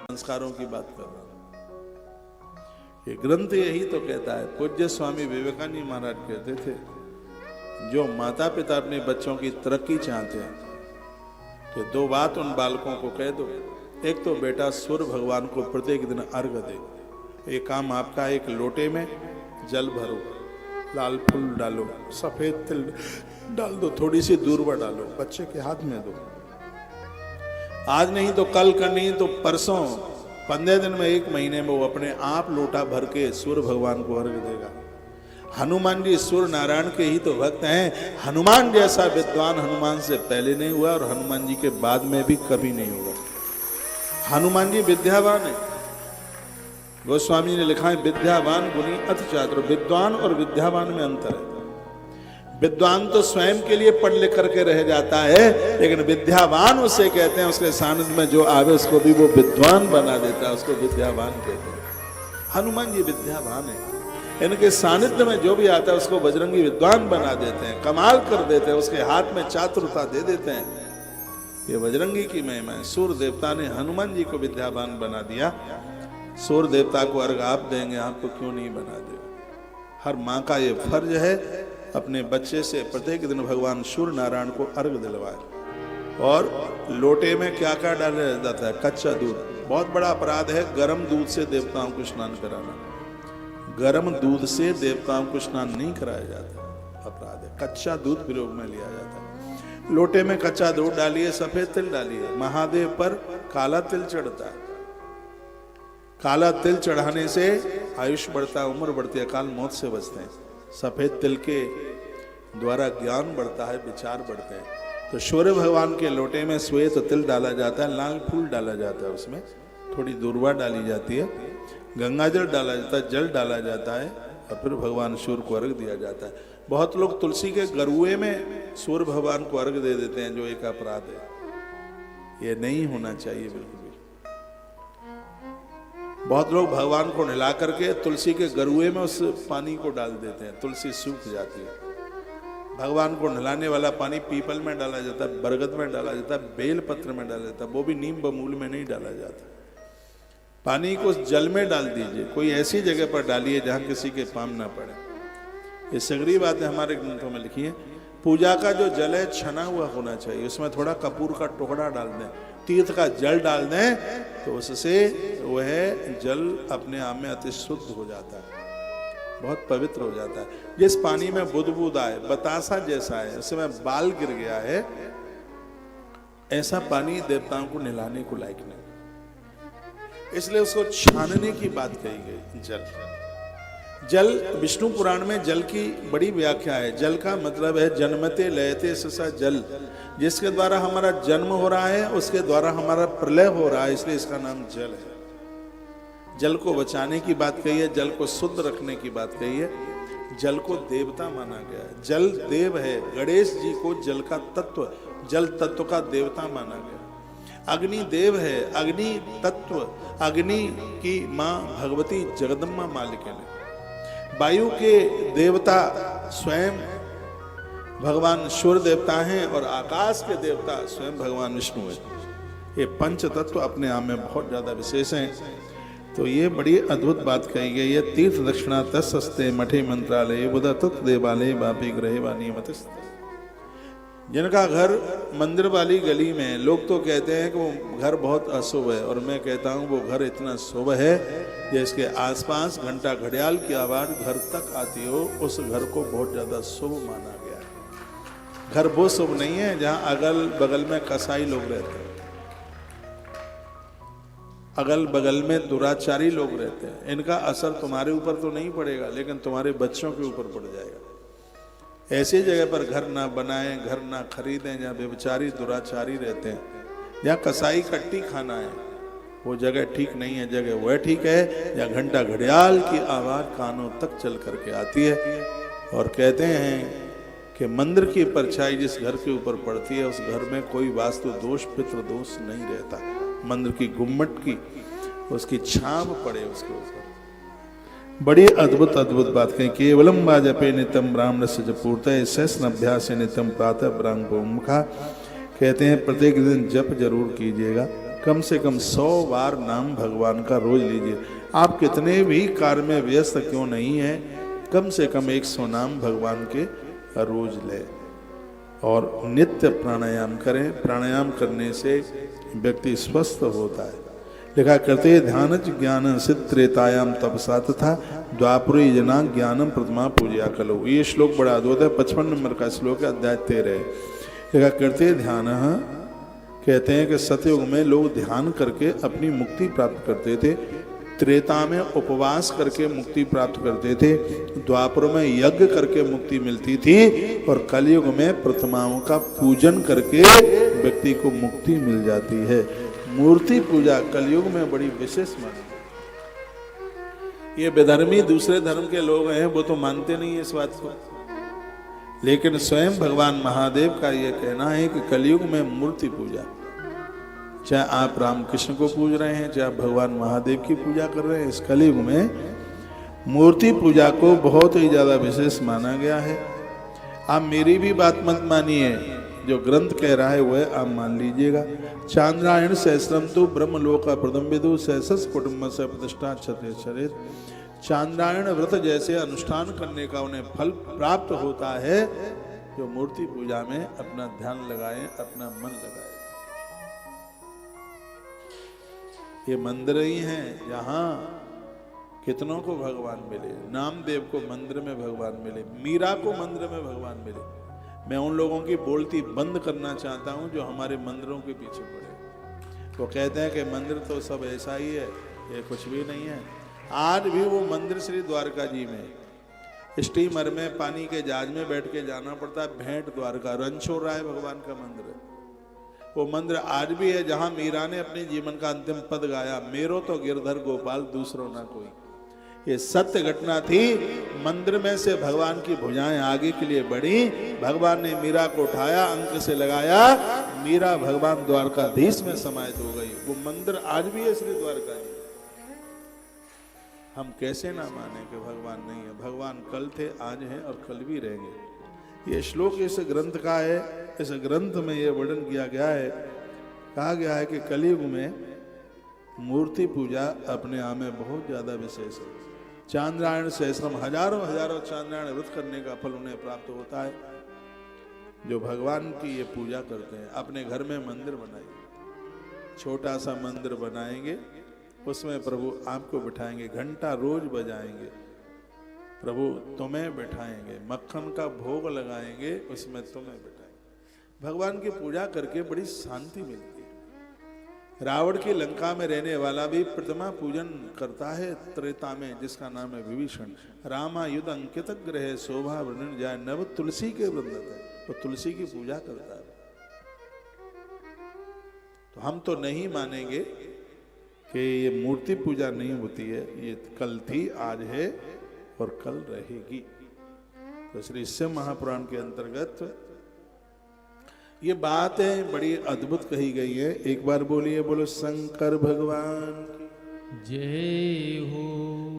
संस्कारों की बात कर रहा हूं। ये ग्रंथ यही तो कहता है। पूज्य स्वामी विवेकानंद महाराज कहते थे, जो माता पिता अपने बच्चों की तरक्की चाहते हैं तो दो बात उन बालकों को कह दो। एक तो बेटा सूर्य भगवान को प्रत्येक दिन अर्घ दे। एक काम आपका, एक लोटे में जल भरो, लाल फूल डालो, सफेद तिल डाल दो, थोड़ी सी दूर्वा डालो, बच्चे के हाथ में दो। आज नहीं तो कल, कर नहीं तो परसों, 15 दिन में, 1 महीने में वो अपने आप लोटा भर के सूर्य भगवान को अर्घ देगा। हनुमान जी सूर्य नारायण के ही तो भक्त हैं। हनुमान जैसा विद्वान हनुमान से पहले नहीं हुआ और हनुमान जी के बाद में भी कभी नहीं होगा। हनुमान जी विद्यावान है। गोस्वामी ने लिखा है, विद्यावान गुणी अति चातुर। विद्वान और विद्यावान में अंतर है। विद्वान तो स्वयं के लिए पढ़ लिख करके रह जाता है, लेकिन विद्यावान उसे कहते हैं, उसके सानिध्य में जो आवे उसको भी वो विद्वान बना देता है, उसको विद्यावान कहते हैं। हनुमान जी विद्यावान है। इनके सानिध्य में जो भी आता है उसको बजरंगी विद्वान बना देते हैं, कमाल कर देते हैं, उसके हाथ में चातुरता दे देते हैं। ये बजरंगी की महिमा है। सूर्य देवता ने हनुमान जी को विद्यावान बना दिया। सूर्य देवता को अर्घ आप देंगे, आपको क्यों नहीं बना देगा। हर माँ का ये फर्ज है अपने बच्चे से प्रत्येक दिन भगवान सूर्य नारायण को अर्घ दिलवाए। और लोटे में क्या क्या डाला जाता है? कच्चा दूध। बहुत बड़ा अपराध है गर्म दूध से देवताओं को स्नान कराना। गर्म दूध से देवताओं को स्नान नहीं कराया जाता, अपराध है। कच्चा दूध प्रयोग में लिया जाता है। लोटे में कच्चा दूध डालिए, सफेद तिल डालिए। महादेव पर काला तिल चढ़ता है। काला तिल चढ़ाने से आयुष बढ़ता है, उम्र बढ़ती है, अकाल मौत से बचते हैं। सफेद तिल के द्वारा ज्ञान बढ़ता है, विचार बढ़ते हैं। तो सूर्य भगवान के लोटे में श्वेत तिल डाला जाता है, लाल फूल डाला जाता है, उसमें थोड़ी दूर्वा डाली जाती है, गंगाजल डाला जाता है, जल डाला जाता है, और फिर भगवान सूर्य को अर्घ दिया जाता है। बहुत लोग तुलसी के गरुए में सूर्य भगवान को अर्घ दे देते हैं, जो एक अपराध है। ये नहीं होना चाहिए बिल्कुल। बहुत लोग भगवान को नहला करके तुलसी के गरुए में उस पानी को डाल देते हैं, तुलसी सूख जाती है। भगवान को नहलाने वाला पानी पीपल में डाला जाता है, बरगद में डाला जाता है, बेल पत्र में डाला जाता है, वो भी नीम बमूल में नहीं डाला जाता। पानी को जल में डाल दीजिए, कोई ऐसी जगह पर डालिए जहां किसी के पाम ना पड़े। ये सगरी बातें हमारे ग्रंथों में लिखी है। पूजा का जो जल है छना हुआ होना चाहिए, उसमें थोड़ा कपूर का टुकड़ा डाल दें, तीर्थ का जल डाल दें, तो उससे वह जल अपने आप में अति शुद्ध हो जाता है, बहुत पवित्र हो जाता है। जिस पानी में बुदबुद आए, बतासा जैसा है, उसमें बाल गिर गया है, ऐसा पानी देवताओं को नहलाने को लायक नहीं। इसलिए उसको छानने की बात कही गई। जल विष्णु पुराण में जल की बड़ी व्याख्या है। जल का मतलब है जन्मते लयते ससा जल, जिसके द्वारा हमारा जन्म हो रहा है, उसके द्वारा हमारा प्रलय हो रहा है, इसलिए इसका नाम जल है। जल को बचाने की बात कही है, जल को शुद्ध रखने की बात कही है। जल को देवता माना गया है, जल देव है। गणेश जी को जल का तत्व, जल तत्व का देवता माना गया। अग्नि देव है, अग्नि तत्व, अग्नि की माँ भगवती जगदम्बा मालिका ने। वायु के देवता स्वयं भगवान सूर्य देवता हैं, और आकाश के देवता स्वयं भगवान विष्णु हैं। ये पंच तत्व अपने आप में बहुत ज्यादा विशेष हैं। तो ये बड़ी अद्भुत बात कही गई है। तीर्थ दक्षिणा तस्ते मठे मंत्रालय बुध तत्व देवालय वापी ग्रहे वानी मत। जिनका घर मंदिर वाली गली में, लोग तो कहते हैं कि वो घर बहुत अशुभ है, और मैं कहता हूँ वो घर इतना शुभ है जिसके आसपास घंटा घड़ियाल की आवाज घर तक आती हो, उस घर को बहुत ज्यादा शुभ माना गया है। घर वो शुभ नहीं है जहाँ अगल बगल में कसाई लोग रहते हैं, अगल बगल में दुराचारी लोग रहते हैं। इनका असर तुम्हारे ऊपर तो नहीं पड़ेगा, लेकिन तुम्हारे बच्चों के ऊपर पड़ जाएगा। ऐसी जगह पर घर ना बनाएं, घर ना खरीदें जहाँ व्यभिचारी दुराचारी रहते हैं, जहाँ कसाई कट्टी खाना है, वो जगह ठीक नहीं है। जगह वह ठीक है जहाँ घंटा घड़ियाल की आवाज कानों तक चल करके आती है। और कहते हैं कि मंदिर की परछाई जिस घर के ऊपर पड़ती है, उस घर में कोई वास्तु दोष पितृ दोष नहीं रहता। मंदिर की गुम्मट की उसकी छाप पड़े उसके ऊपर। बड़ी अद्भुत अद्भुत बात कही। केवलम वाजपे नितम ब्राह्मण से जपूर्त शेषन अभ्यास नितम प्रातः ब्राह्मण मुखा। कहते हैं प्रत्येक दिन जप जरूर कीजिएगा। कम से कम 100 बार नाम भगवान का रोज लीजिए। आप कितने भी कार्य में व्यस्त क्यों नहीं है, कम से कम 100 नाम भगवान के रोज ले। और नित्य प्राणायाम करें। प्राणायाम करने से व्यक्ति स्वस्थ होता है। लिखा करते ध्यान ज्ञान सिद्ध त्रेतायाम तपसा तथा द्वापरे जना ज्ञानम प्रथमा पूजा कलो। ये श्लोक बड़ा अद्भुत है, 55 नंबर का श्लोक है, अध्याय 13। लिखा करते ध्यान, कहते हैं कि सतयुग में लोग ध्यान करके अपनी मुक्ति प्राप्त करते थे, त्रेता में उपवास करके मुक्ति प्राप्त करते थे, द्वापर में यज्ञ करके मुक्ति मिलती थी, और कलयुग में प्रतिमाओं का पूजन करके व्यक्ति को मुक्ति मिल जाती है। मूर्ति पूजा कलयुग में बड़ी विशेष मानी। ये बेधर्मी दूसरे धर्म के लोग हैं, वो तो मानते नहीं है इस बात को, लेकिन स्वयं भगवान महादेव का यह कहना है कि कलयुग में मूर्ति पूजा, चाहे आप रामकृष्ण को पूज रहे हैं, चाहे आप भगवान महादेव की पूजा कर रहे हैं, इस कलयुग में मूर्ति पूजा को बहुत ही ज्यादा विशेष माना गया है। आप मेरी भी बात मत मानिए, जो ग्रंथ कह रहा है वह आप मान लीजिएगा। चांद्रायण सहस्रम तो ब्रह्मलोक प्रथम विदु सहस्र कुटुंब से प्रतिष्ठा चरित। चांद्रायण व्रत जैसे अनुष्ठान करने का उन्हें फल प्राप्त होता है जो मूर्ति पूजा में अपना ध्यान लगाए, अपना मन लगाए। ये मंदिर ही हैं जहां कितनों को भगवान मिले। नामदेव को मंदिर में भगवान मिले, मीरा को मंदिर में भगवान मिले। मैं उन लोगों की बोलती बंद करना चाहता हूं जो हमारे मंदिरों के पीछे पड़े। वो कहते हैं कि मंदिर तो सब ऐसा ही है, ये कुछ भी नहीं है। आज भी वो मंदिर श्री द्वारका जी में स्टीमर में पानी के जहाज में बैठ के जाना पड़ता है। भेंट द्वारका रणछोड़ रहा है भगवान का मंदिर है। वो मंदिर आज भी है जहां मीरा ने अपने जीवन का अंतिम पद गाया, मेरो तो गिरधर गोपाल दूसरों ना कोई। ये सत्य घटना थी। मंदिर में से भगवान की भुजाएं आगे के लिए बढ़ी, भगवान ने मीरा को उठाया, अंक से लगाया, मीरा भगवान द्वारकाधीश में समाहित हो गई। वो मंदिर आज भी है श्री द्वारका जी। हम कैसे ना माने कि भगवान नहीं है। भगवान कल थे, आज हैं और कल भी रहेंगे। ये श्लोक इस ग्रंथ का है। इस ग्रंथ में यह वर्णन किया गया है, कहा गया है कि कलयुग में मूर्ति पूजा अपने आप में बहुत ज्यादा विशेष है। चांद्रायण सहस्रम, हजारों हजारों चांद्रायण व्रत करने का फल उन्हें प्राप्त होता है जो भगवान की ये पूजा करते हैं। अपने घर में मंदिर बनाइए, छोटा सा मंदिर बनाएंगे, उसमें प्रभु आपको बिठाएंगे, घंटा रोज बजाएंगे, प्रभु तुम्हें बिठाएंगे, मक्खन का भोग लगाएंगे, उसमें तुम्हें बिठाएंगे। भगवान की पूजा करके बड़ी शांति मिलती है। रावण की लंका में रहने वाला भी प्रतिमा पूजन करता है त्रेता में, जिसका नाम है विभीषण। रामायुध अंकित ग्रह शोभा वर्णन जाय नव तुलसी के वृंदत है, वो तुलसी की पूजा करता है। तो हम तो नहीं मानेंगे कि ये मूर्ति पूजा नहीं होती है। ये कल थी, आज है और कल रहेगी। तो श्री शिव महापुराण के अंतर्गत ये बातें बड़ी अद्भुत कही गई है। एक बार बोलिए, बोलो शंकर भगवान की जय हो।